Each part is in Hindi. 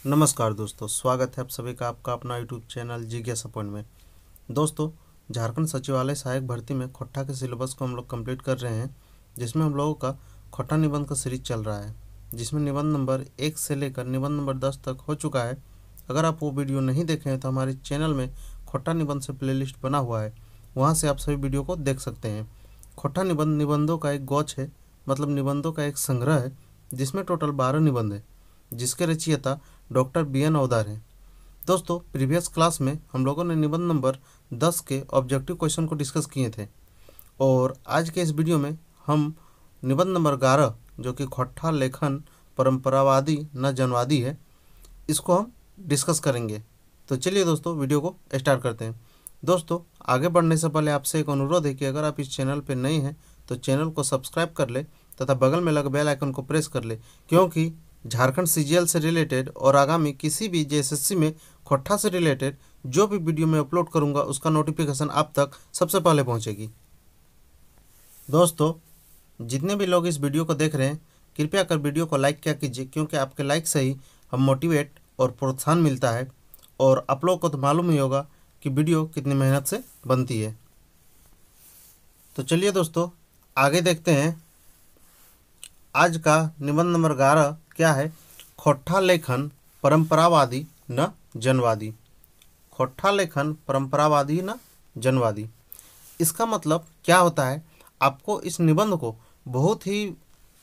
नमस्कार दोस्तों, स्वागत है आप सभी का आपका अपना यूट्यूब चैनल जिज्ञासा पॉइंट में। दोस्तों, झारखंड सचिवालय सहायक भर्ती में खोट्टा के सिलेबस को हम लोग कंप्लीट कर रहे हैं, जिसमें हम लोगों का खोट्टा निबंध का सीरीज चल रहा है, जिसमें निबंध नंबर 1 से लेकर निबंध नंबर 10 तक हो चुका है। अगर आप वो वीडियो नहीं देखे हैं तो हमारे चैनल में खोट्टा निबंध से प्लेलिस्ट बना हुआ है, वहाँ से आप सभी वीडियो को देख सकते हैं। खोट्टा निबंध निबंधों का एक गौच है, मतलब निबंधों का एक संग्रह है, जिसमें टोटल 12 निबंध है, जिसके रचयिता डॉक्टर BN अवधार हैं। दोस्तों, प्रीवियस क्लास में हम लोगों ने निबंध नंबर 10 के ऑब्जेक्टिव क्वेश्चन को डिस्कस किए थे, और आज के इस वीडियो में हम निबंध नंबर 11, जो कि खोट्टा लेखन परंपरावादी न जनवादी है, इसको हम डिस्कस करेंगे। तो चलिए दोस्तों, वीडियो को स्टार्ट करते हैं। दोस्तों, आगे बढ़ने से पहले आपसे एक अनुरोध है कि अगर आप इस चैनल पर नए हैं तो चैनल को सब्सक्राइब कर ले तथा बगल में लगे बेल आइकन को प्रेस कर ले, क्योंकि झारखंड CGL से रिलेटेड और आगामी किसी भी JSSC में खोट्टा से रिलेटेड जो भी वीडियो मैं अपलोड करूंगा उसका नोटिफिकेशन आप तक सबसे पहले पहुंचेगी। दोस्तों, जितने भी लोग इस वीडियो को देख रहे हैं, कृपया कर वीडियो को लाइक किया कीजिए, क्योंकि आपके लाइक से ही हम मोटिवेट और प्रोत्साहन मिलता है, और आप लोगों को तो मालूम ही होगा कि वीडियो कितनी मेहनत से बनती है। तो चलिए दोस्तों, आगे देखते हैं। आज का निबंध नंबर 11 क्या है? खोट्टा लेखन परंपरावादी न जनवादी। खोट्टा लेखन परंपरावादी न जनवादी, इसका मतलब क्या होता है? आपको इस निबंध को बहुत ही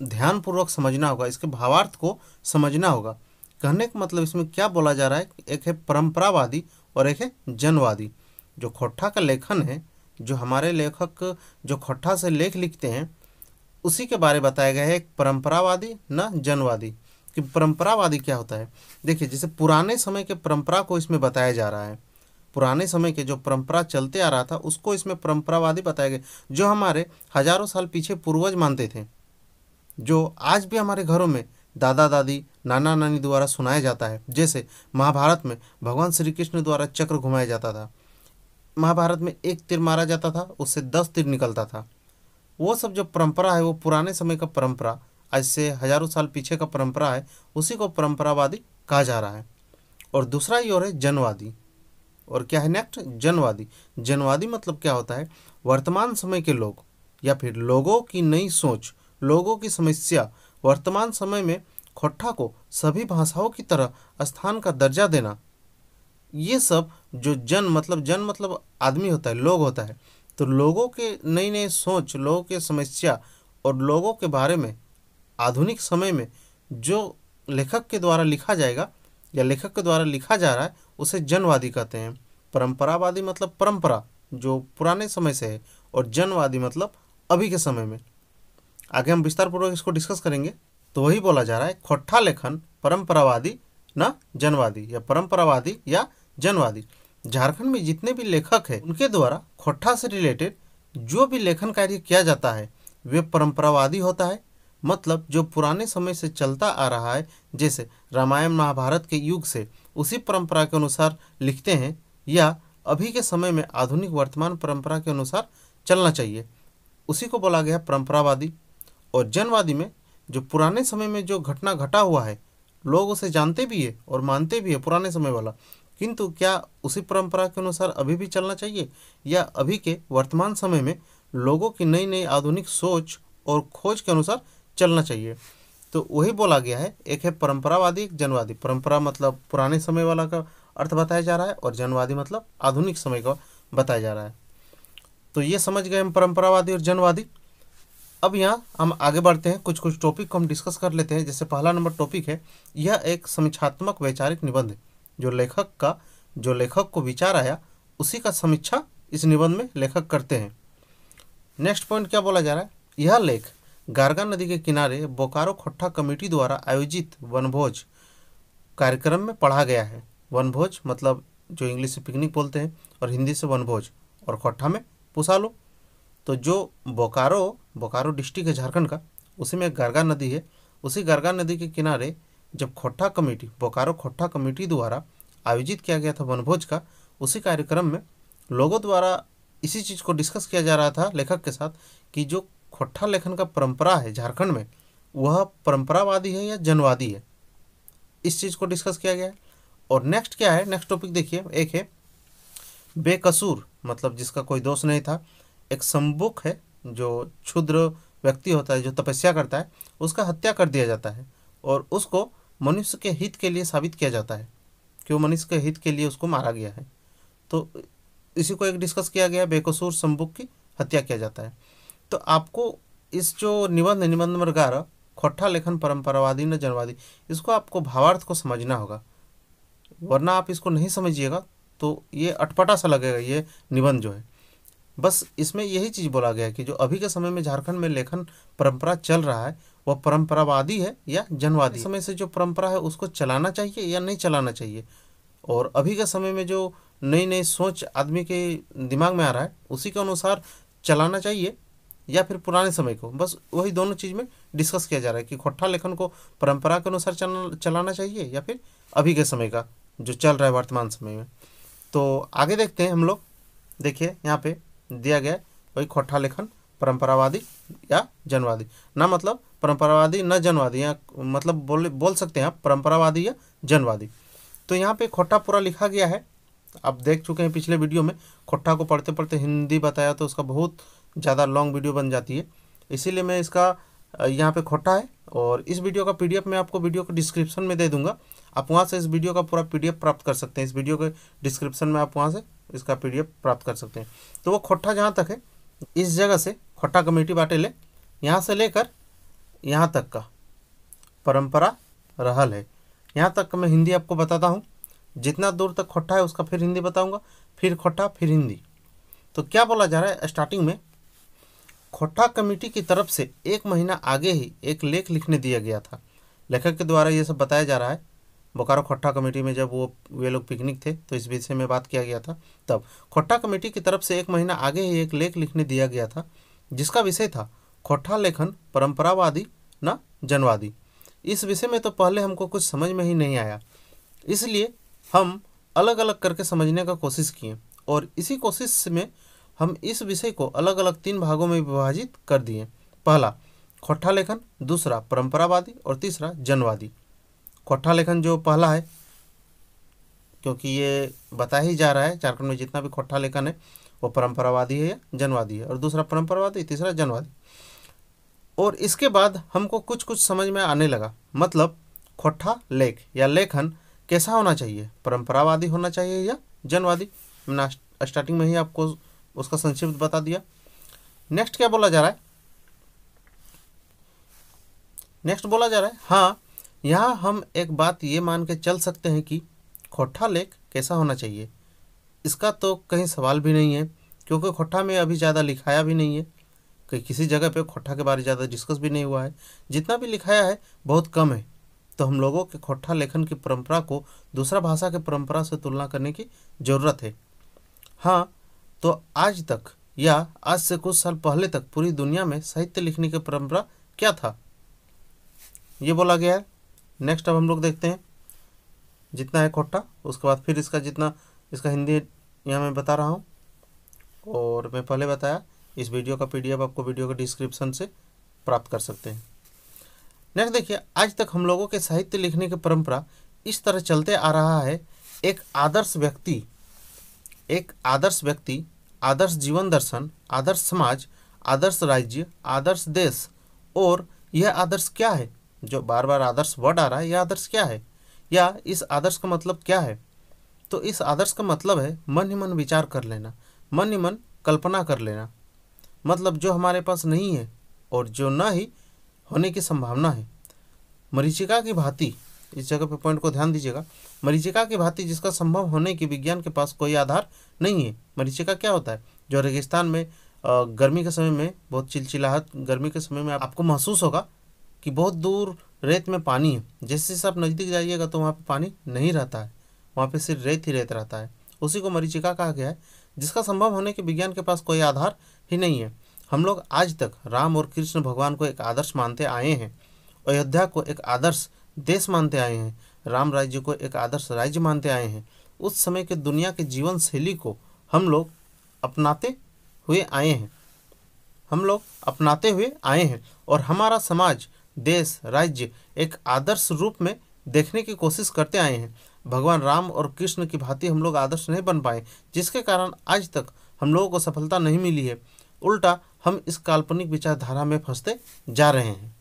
ध्यानपूर्वक समझना होगा, इसके भावार्थ को समझना होगा। कहने का मतलब इसमें क्या बोला जा रहा है, एक है परंपरावादी और एक है जनवादी। जो खोट्टा का लेखन है, जो हमारे लेखक जो खोट्टा से लेख लिखते हैं, उसी के बारे बताया गया है, एक परंपरावादी न जनवादी। कि परंपरावादी क्या होता है? देखिए, जैसे पुराने समय के परंपरा को इसमें बताया जा रहा है। पुराने समय के जो परंपरा चलते आ रहा था उसको इसमें परंपरावादी बताया गया, जो हमारे हजारों साल पीछे पूर्वज मानते थे, जो आज भी हमारे घरों में दादा दादी नाना नानी द्वारा सुनाया जाता है। जैसे महाभारत में भगवान श्री कृष्ण द्वारा चक्र घुमाया जाता था। महाभारत में एक तीर मारा जाता था, उससे 10 तीर निकलता था। वो सब जो परंपरा है, वो पुराने समय का परंपरा, आज से हजारों साल पीछे का परंपरा है, उसी को परंपरावादी कहा जा रहा है। और दूसरा ही और है जनवादी। और क्या है नेक्स्ट? जनवादी। जनवादी मतलब क्या होता है? वर्तमान समय के लोग या फिर लोगों की नई सोच, लोगों की समस्या, वर्तमान समय में खोट्टा को सभी भाषाओं की तरह स्थान का दर्जा देना, ये सब जो जन मतलब आदमी होता है, लोग होता है। तो लोगों के नई नई सोच, लोगों के समस्या और लोगों के बारे में आधुनिक समय में जो लेखक के द्वारा लिखा जाएगा या लेखक के द्वारा लिखा जा रहा है, उसे जनवादी कहते हैं। परंपरावादी मतलब परंपरा जो पुराने समय से है, और जनवादी मतलब अभी के समय में। आगे हम विस्तार पूर्वक इसको डिस्कस करेंगे। तो वही बोला जा रहा है, खोट्टा लेखन परंपरावादी न जनवादी, या परंपरावादी या जनवादी। झारखंड में जितने भी लेखक हैं, उनके द्वारा खोट्टा से रिलेटेड जो भी लेखन कार्य किया जाता है, वे परंपरावादी होता है। मतलब जो पुराने समय से चलता आ रहा है, जैसे रामायण महाभारत के युग से उसी परंपरा के अनुसार लिखते हैं, या अभी के समय में आधुनिक वर्तमान परंपरा के अनुसार चलना चाहिए, उसी को बोला गया परंपरावादी। और जनवादी में जो पुराने समय में जो घटना घटा हुआ है, लोग उसे जानते भी है और मानते भी है, पुराने समय वाला, किंतु क्या उसी परंपरा के अनुसार अभी भी चलना चाहिए, या अभी के वर्तमान समय में लोगों की नई नई आधुनिक सोच और खोज के अनुसार चलना चाहिए? तो वही बोला गया है, एक है परंपरावादी, एक जनवादी। परंपरा मतलब पुराने समय वाला का अर्थ बताया जा रहा है, और जनवादी मतलब आधुनिक समय का बताया जा रहा है। तो ये समझ गए हम परंपरावादी और जनवादी। अब यहाँ हम आगे बढ़ते हैं, कुछ कुछ टॉपिक को हम डिस्कस कर लेते हैं। जैसे पहला नंबर टॉपिक है, यह एक समीक्षात्मक वैचारिक निबंध है। जो लेखक को विचार आया, उसी का समीक्षा इस निबंध में लेखक करते हैं। नेक्स्ट पॉइंट क्या बोला जा रहा है? यह लेख गारगा नदी के किनारे बोकारो खोट्टा कमेटी द्वारा आयोजित वनभोज कार्यक्रम में पढ़ा गया है। वनभोज मतलब जो इंग्लिश से पिकनिक बोलते हैं, और हिंदी से वनभोज, और खोट्टा में पुसालो। तो जो बोकारो डिस्ट्रिक्ट है झारखंड का, उसी में गारगा नदी है। उसी गारगा नदी के किनारे जब खोट्टा कमेटी, बोकारो खोट्टा कमेटी द्वारा आयोजित किया गया था वनभोज का, उसी कार्यक्रम में लोगों द्वारा इसी चीज़ को डिस्कस किया जा रहा था लेखक के साथ, कि जो खोट्टा लेखन का परंपरा है झारखंड में, वह परंपरावादी है या जनवादी है। इस चीज़ को डिस्कस किया गया है। और नेक्स्ट क्या है, नेक्स्ट टॉपिक देखिए, एक है बेकसूर, मतलब जिसका कोई दोष नहीं था। एक सम्बुक है, जो क्षुद्र व्यक्ति होता है, जो तपस्या करता है, उसका हत्या कर दिया जाता है और उसको मनुष्य के हित के लिए साबित किया जाता है कि वो मनुष्य के हित के लिए उसको मारा गया है। तो इसी को एक डिस्कस किया गया है, बेकसूर सम्बुक की हत्या किया जाता है। तो आपको इस जो निबंध नंबर 11, खोट्ठा लेखन परंपरावादी न जनवादी, इसको आपको भावार्थ को समझना होगा, वरना आप इसको नहीं समझिएगा तो ये अटपटा सा लगेगा ये निबंध जो है। बस इसमें यही चीज़ बोला गया है कि जो अभी के समय में झारखंड में लेखन परंपरा चल रहा है वह परंपरावादी है या जनवादी। समय से जो परंपरा है उसको चलाना चाहिए या नहीं चलाना चाहिए, और अभी के समय में जो नई नई सोच आदमी के दिमाग में आ रहा है उसी के अनुसार चलाना चाहिए या फिर पुराने समय को। बस वही दोनों चीज़ में डिस्कस किया जा रहा है कि खोट्ठा लेखन को परंपरा के अनुसार चलाना चाहिए या फिर अभी के समय का जो चल रहा है वर्तमान समय में। तो आगे देखते हैं हम लोग। देखिए यहाँ पे दिया गया है वही खोट्ठा लेखन परंपरावादी या जनवादी, ना मतलब परंपरावादी न जनवादी, या मतलब बोल सकते हैं आप परंपरावादी या जनवादी। तो यहाँ पे खोट्ठा पूरा लिखा गया है, आप देख चुके हैं पिछले वीडियो में। खोट्ठा को पढ़ते पढ़ते हिंदी बताया तो उसका बहुत ज़्यादा लॉन्ग वीडियो बन जाती है, इसीलिए मैं इसका यहाँ पे खोट्ठा है। और इस वीडियो का पीडीएफ मैं आपको वीडियो को डिस्क्रिप्शन में दे दूंगा, आप वहाँ से इस वीडियो का पूरा पीडीएफ प्राप्त कर सकते हैं। इस वीडियो के डिस्क्रिप्शन में आप वहाँ से इसका पीडीएफ प्राप्त कर सकते हैं। तो वो खोट्ठा जहाँ तक है, इस जगह से खोट्ठा कमेटी बाटे ले, यहाँ से लेकर यहाँ तक का परंपरा रहल है, यहाँ तक का मैं हिंदी आपको बताता हूँ। जितना दूर तक खोट्ठा है उसका फिर हिंदी बताऊँगा, फिर खोट्ठा फिर हिंदी। तो क्या बोला जा रहा है स्टार्टिंग में, खोट्ठा कमेटी की तरफ से 1 महीना आगे ही एक लेख लिखने दिया गया था। लेखक के द्वारा ये सब बताया जा रहा है। बोकारो खोट्ठा कमेटी में जब वे लोग पिकनिक थे तो इस विषय में बात किया गया था। तब खोट्ठा कमेटी की तरफ से 1 महीना आगे ही एक लेख लिखने दिया गया था जिसका विषय था खोट्ठा लेखन परंपरावादी न जनवादी। इस विषय में तो पहले हमको कुछ समझ में ही नहीं आया, इसलिए हम अलग अलग करके समझने का कोशिश किए और इसी कोशिश में हम इस विषय को अलग अलग 3 भागों में विभाजित कर दिए। पहला खोट्ठा लेखन, दूसरा परंपरावादी और तीसरा जनवादी। खोट्ठा लेखन जो पहला है, क्योंकि ये बता ही जा रहा है झारखंड में जितना भी खोट्ठा लेखन है वो परंपरावादी है या जनवादी है, और दूसरा परंपरावादी, तीसरा जनवादी। और इसके बाद हमको कुछ कुछ समझ में आने लगा, मतलब खोट्ठा लेख या लेखन कैसा होना चाहिए, परंपरावादी होना चाहिए या जनवादी। मैंने स्टार्टिंग में ही आपको उसका संक्षिप्त बता दिया। नेक्स्ट क्या बोला जा रहा है, नेक्स्ट बोला जा रहा है, हाँ यहाँ हम एक बात ये मान के चल सकते हैं कि खोट्ठा लेख कैसा होना चाहिए, इसका तो कहीं सवाल भी नहीं है, क्योंकि खोट्ठा में अभी ज़्यादा लिखाया भी नहीं है, कि किसी जगह पे खोट्ठा के बारे ज़्यादा डिस्कस भी नहीं हुआ है, जितना भी लिखाया है बहुत कम है। तो हम लोगों के खोट्ठा लेखन की परंपरा को दूसरा भाषा के परंपरा से तुलना करने की ज़रूरत है। हाँ, तो आज तक या आज से कुछ साल पहले तक पूरी दुनिया में साहित्य लिखने की परंपरा क्या था, ये बोला गया है। नेक्स्ट अब हम लोग देखते हैं जितना है खोट्ठा, उसके बाद फिर इसका जितना इसका हिंदी यहाँ मैं बता रहा हूँ, और मैं पहले बताया इस वीडियो का पीडीएफ आपको वीडियो के डिस्क्रिप्शन से प्राप्त कर सकते हैं। नेक्स्ट देखिए, आज तक हम लोगों के साहित्य लिखने की परंपरा इस तरह चलते आ रहा है, एक आदर्श व्यक्ति, आदर्श जीवन दर्शन, आदर्श समाज, आदर्श राज्य, आदर्श देश। और यह आदर्श क्या है, जो बार बार आदर्श वर्ड आ रहा है, यह आदर्श क्या है, या इस आदर्श का मतलब क्या है। तो इस आदर्श का मतलब है मन ही मन विचार कर लेना, मन ही मन कल्पना कर लेना, मतलब जो हमारे पास नहीं है और जो ना ही होने की संभावना है। मरीचिका की भांति, इस जगह पे पॉइंट को ध्यान दीजिएगा, मरीचिका की भांति जिसका संभव होने की विज्ञान के पास कोई आधार नहीं है। मरीचिका क्या होता है, जो रेगिस्तान में गर्मी के समय में बहुत चिलचिलाहट, गर्मी के समय में आपको महसूस होगा कि बहुत दूर रेत में पानी है, जैसे जैसे आप नज़दीक जाइएगा तो वहाँ पे पानी नहीं रहता है, वहाँ पे सिर्फ रेत ही रेत रहता है। उसी को मरीचिका कहा गया है, जिसका संभव होने के विज्ञान के पास कोई आधार ही नहीं है। हम लोग आज तक राम और कृष्ण भगवान को एक आदर्श मानते आए हैं, अयोध्या को एक आदर्श देश मानते आए हैं, राम राज्य को एक आदर्श राज्य मानते आए हैं। उस समय के दुनिया के जीवन शैली को हम लोग अपनाते हुए आए हैं, और हमारा समाज, देश, राज्य एक आदर्श रूप में देखने की कोशिश करते आए हैं। भगवान राम और कृष्ण की भांति हम लोग आदर्श नहीं बन पाए, जिसके कारण आज तक हम लोगों को सफलता नहीं मिली है। उल्टा हम इस काल्पनिक विचारधारा में फंसते जा रहे हैं।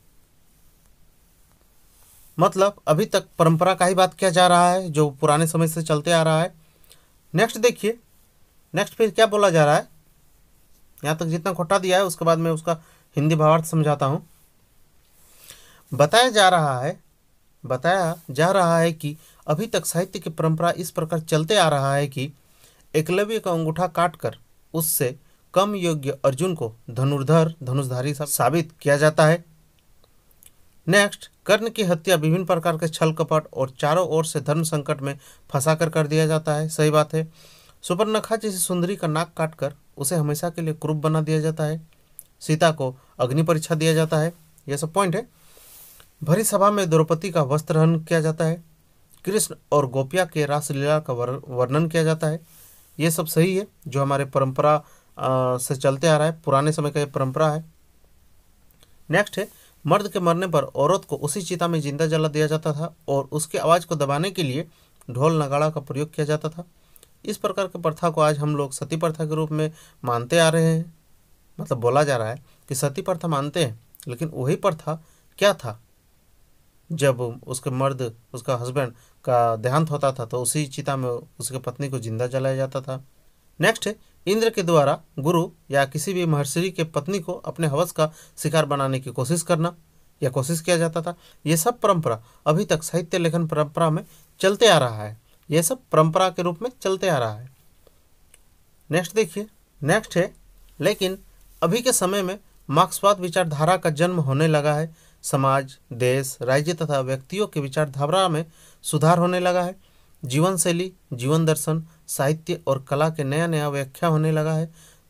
मतलब अभी तक परंपरा का ही बात किया जा रहा है जो पुराने समय से चलते आ रहा है। नेक्स्ट देखिए, नेक्स्ट फिर क्या बोला जा रहा है। यहाँ तक जितना खोटा दिया है उसके बाद मैं उसका हिंदी भावार्थ समझाता हूँ। बताया जा रहा है कि अभी तक साहित्य की परंपरा इस प्रकार चलते आ रहा है कि एकलव्य का अंगूठा काटकर उससे कम योग्य अर्जुन को धनुर्धारी साबित किया जाता है। नेक्स्ट, कर्ण की हत्या विभिन्न प्रकार के छल कपट और चारों ओर से धर्म संकट में फंसा कर दिया जाता है। सही बात है। सुपर्णखा जैसी सुंदरी का नाक काटकर उसे हमेशा के लिए क्रूप बना दिया जाता है। सीता को अग्नि परीक्षा दिया जाता है। यह सब पॉइंट है। भरी सभा में द्रौपदी का वस्त्रहरण किया जाता है। कृष्ण और गोपिया के रासलीला का वर्णन किया जाता है। ये सब सही है जो हमारे परंपरा से चलते आ रहा है, पुराने समय का ये परंपरा है। नेक्स्ट है, मर्द के मरने पर औरत को उसी चिता में जिंदा जला दिया जाता था और उसकी आवाज़ को दबाने के लिए ढोल नगाड़ा का प्रयोग किया जाता था। इस प्रकार की प्रथा को आज हम लोग सती प्रथा के रूप में मानते आ रहे हैं। मतलब बोला जा रहा है कि सती प्रथा मानते हैं, लेकिन वही प्रथा क्या था, जब उसका हस्बैंड का देहांत होता था तो उसी चिता में उसके पत्नी को जिंदा जलाया जाता था। नेक्स्ट है, इंद्र के द्वारा गुरु या किसी भी महर्षि के पत्नी को अपने हवस का शिकार बनाने की कोशिश करना या कोशिश किया जाता था। ये सब परंपरा अभी तक साहित्य लेखन परंपरा में चलते आ रहा है। ये सब परंपरा के रूप में चलते आ रहा है। नेक्स्ट देखिए, नेक्स्ट है, लेकिन अभी के समय में मार्क्सवाद विचारधारा का जन्म होने लगा है। समाज, देश, राज्य तथा व्यक्तियों के विचारधारा में सुधार होने लगा है। जीवन शैली, जीवन दर्शन, साहित्य और कला के नया व्याख्या होने लगा है।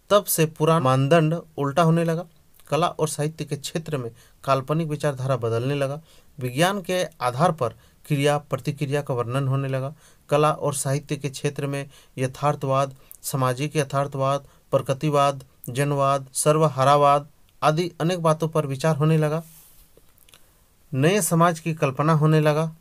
तब से पुराना मानदंड उल्टा होने लगा। कला और साहित्य के क्षेत्र में काल्पनिक विचारधारा बदलने लगा। विज्ञान के आधार पर क्रिया प्रतिक्रिया का वर्णन होने लगा। कला और साहित्य के क्षेत्र में यथार्थवाद, सामाजिक यथार्थवाद, प्रकृतिवाद, जनवाद, सर्वहारावाद आदि अनेक बातों पर विचार होने लगा। नए समाज की कल्पना होने लगा।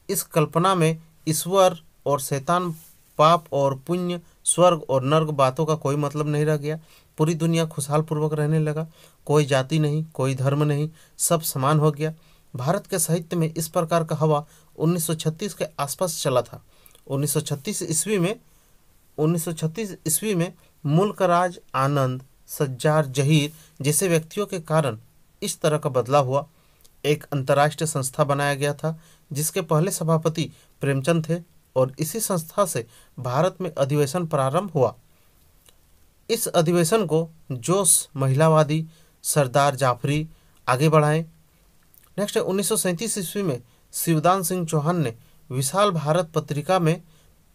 इस कल्पना में ईश्वर और शैतान, पाप और पुण्य, स्वर्ग और नर्क बातों का कोई मतलब नहीं रह गया। पूरी दुनिया खुशहाल पूर्वक रहने लगा। कोई जाति नहीं, कोई धर्म नहीं, सब समान हो गया। भारत के साहित्य में इस प्रकार का हवा 1936 के आसपास चला था। 1936 ईस्वी में मुल्क राज, आनंद, सज्जार, जहीर जैसे व्यक्तियों के कारण इस तरह का बदलाव हुआ। एक अंतर्राष्ट्रीय संस्था बनाया गया था जिसके पहले सभापति प्रेमचंद थे और इसी संस्था से भारत में अधिवेशन प्रारंभ हुआ। इस अधिवेशन को जोश महिलावादी सरदार जाफरी आगे बढ़ाए। नेक्स्ट है, 1937 ईस्वी में शिवदान सिंह चौहान ने विशाल भारत पत्रिका में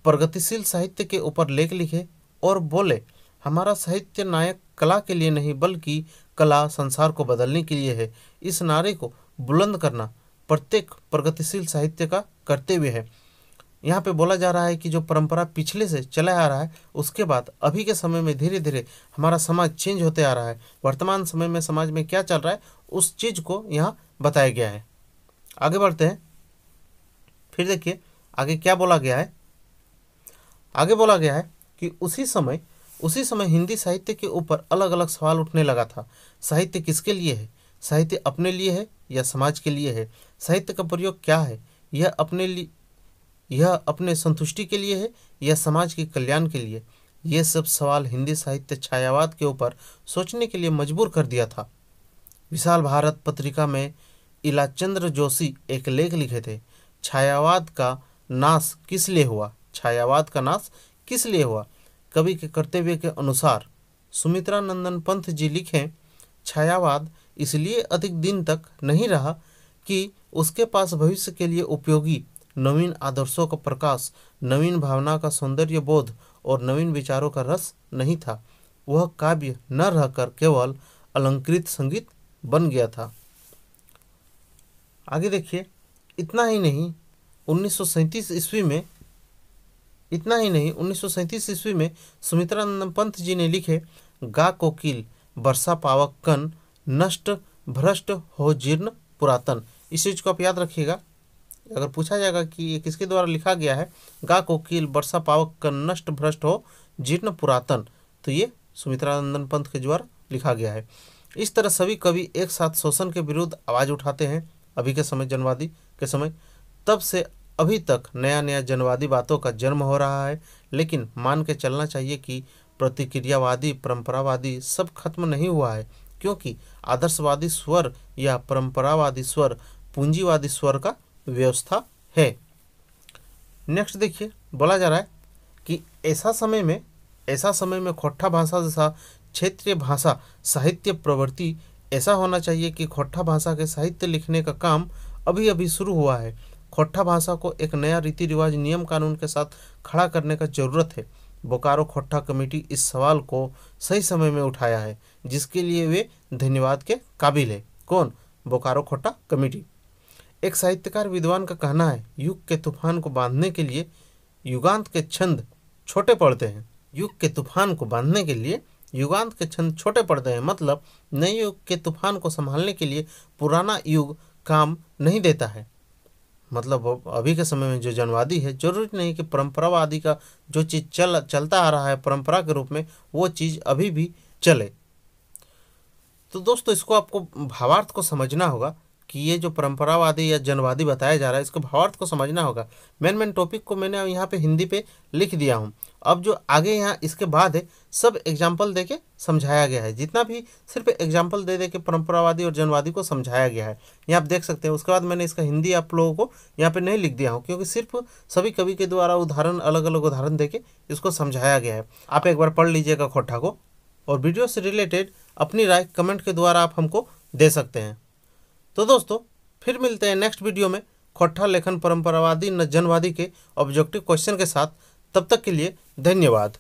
प्रगतिशील साहित्य के ऊपर लेख लिखे और बोले, हमारा साहित्य नायक कला के लिए नहीं बल्कि कला संसार को बदलने के लिए है। इस नारे को बुलंद करना प्रत्येक प्रगतिशील साहित्य का कर्तव्य है। यहाँ पे बोला जा रहा है कि जो परंपरा पिछले से चला आ रहा है उसके बाद अभी के समय में धीरे धीरे हमारा समाज चेंज होते आ रहा है। वर्तमान समय में समाज में क्या चल रहा है उस चीज़ को यहाँ बताया गया है। आगे बढ़ते हैं। फिर देखिए आगे क्या बोला गया है। आगे बोला गया है कि उसी समय हिंदी साहित्य के ऊपर अलग अलग सवाल उठने लगा था। साहित्य किसके लिए है? साहित्य अपने लिए है या समाज के लिए है? साहित्य का प्रयोग क्या है? यह अपने संतुष्टि के लिए है या समाज के कल्याण के लिए? ये सब सवाल हिंदी साहित्य छायावाद के ऊपर सोचने के लिए मजबूर कर दिया था। विशाल भारत पत्रिका में इलाचंद्र जोशी एक लेख लिखे थे, छायावाद का नाश किस लिए हुआ? छायावाद का नाश किस लिए हुआ? कवि के कर्तव्य के अनुसार सुमित्रा नंदन पंत जी लिखें, छायावाद इसलिए अधिक दिन तक नहीं रहा कि उसके पास भविष्य के लिए उपयोगी नवीन आदर्शों का प्रकाश, नवीन भावना का सौंदर्य बोध और नवीन विचारों का रस नहीं था। वह काव्य न रहकर केवल अलंकृत संगीत बन गया था। आगे देखिए, इतना ही नहीं 1937 ईस्वी में सुमित्रा नंदन पंत जी ने लिखे, गा कोकिल वर्षा पावक कन, नष्ट भ्रष्ट हो जीर्ण पुरातन। इस चीज़ को आप याद रखिएगा, अगर पूछा जाएगा कि ये किसके द्वारा लिखा गया है, गा कोकिल वर्षा पावक कर नष्ट भ्रष्ट हो जीर्ण पुरातन, तो ये सुमित्रानंदन पंत के द्वारा लिखा गया है। इस तरह सभी कवि एक साथ शोषण के विरुद्ध आवाज उठाते हैं अभी के समय, जनवादी के समय। तब से अभी तक नया नया जनवादी बातों का जन्म हो रहा है, लेकिन मान के चलना चाहिए कि प्रतिक्रियावादी परंपरावादी सब खत्म नहीं हुआ है, क्योंकि आदर्शवादी स्वर या परंपरावादी स्वर पूंजीवादी स्वर का व्यवस्था है। नेक्स्ट देखिए, बोला जा रहा है कि ऐसा समय में खोट्ठा भाषा जैसा क्षेत्रीय भाषा साहित्य प्रवृत्ति ऐसा होना चाहिए कि खोट्ठा भाषा के साहित्य लिखने का काम अभी अभी शुरू हुआ है। खोट्ठा भाषा को एक नया रीति रिवाज नियम कानून के साथ खड़ा करने का जरूरत है। बोकारो खोट्ठा कमेटी इस सवाल को सही समय में उठाया है, जिसके लिए वे धन्यवाद के काबिल है। कौन? बोकारो खोट्ठा कमेटी। एक साहित्यकार विद्वान का कहना है, युग के तूफान को बांधने के लिए युगांत के छंद छोटे पड़ते हैं। युग के तूफान को बांधने के लिए युगांत के छंद छोटे पड़ते हैं, मतलब नए युग के तूफान को संभालने के लिए पुराना युग काम नहीं देता है। मतलब अभी के समय में जो जनवादी है, जरूरी नहीं कि परंपरावादी का जो चीज़ चलता आ रहा है परंपरा के रूप में, वो चीज़ अभी भी चले। तो दोस्तों, इसको आपको भावार्थ को समझना होगा कि ये जो परंपरावादी या जनवादी बताया जा रहा है, इसको भावार्थ को समझना होगा। मेन टॉपिक को मैंने यहाँ पे हिंदी पे लिख दिया हूँ। अब जो आगे यहाँ इसके बाद है, सब एग्जाम्पल दे के समझाया गया है। जितना भी सिर्फ एग्जाम्पल दे के परंपरावादी और जनवादी को समझाया गया है, ये आप देख सकते हैं। उसके बाद मैंने इसका हिंदी आप लोगों को यहाँ पे नहीं लिख दिया हूँ, क्योंकि सिर्फ सभी कवि के द्वारा उदाहरण, अलग अलग उदाहरण दे के इसको समझाया गया है। आप एक बार पढ़ लीजिएगा खोट्ठा को, और वीडियो से रिलेटेड अपनी राय कमेंट के द्वारा आप हमको दे सकते हैं। तो दोस्तों, फिर मिलते हैं नेक्स्ट वीडियो में खोट्ठा लेखन परंपरावादी न जनवादी के ऑब्जेक्टिव क्वेश्चन के साथ। तब तक के लिए धन्यवाद।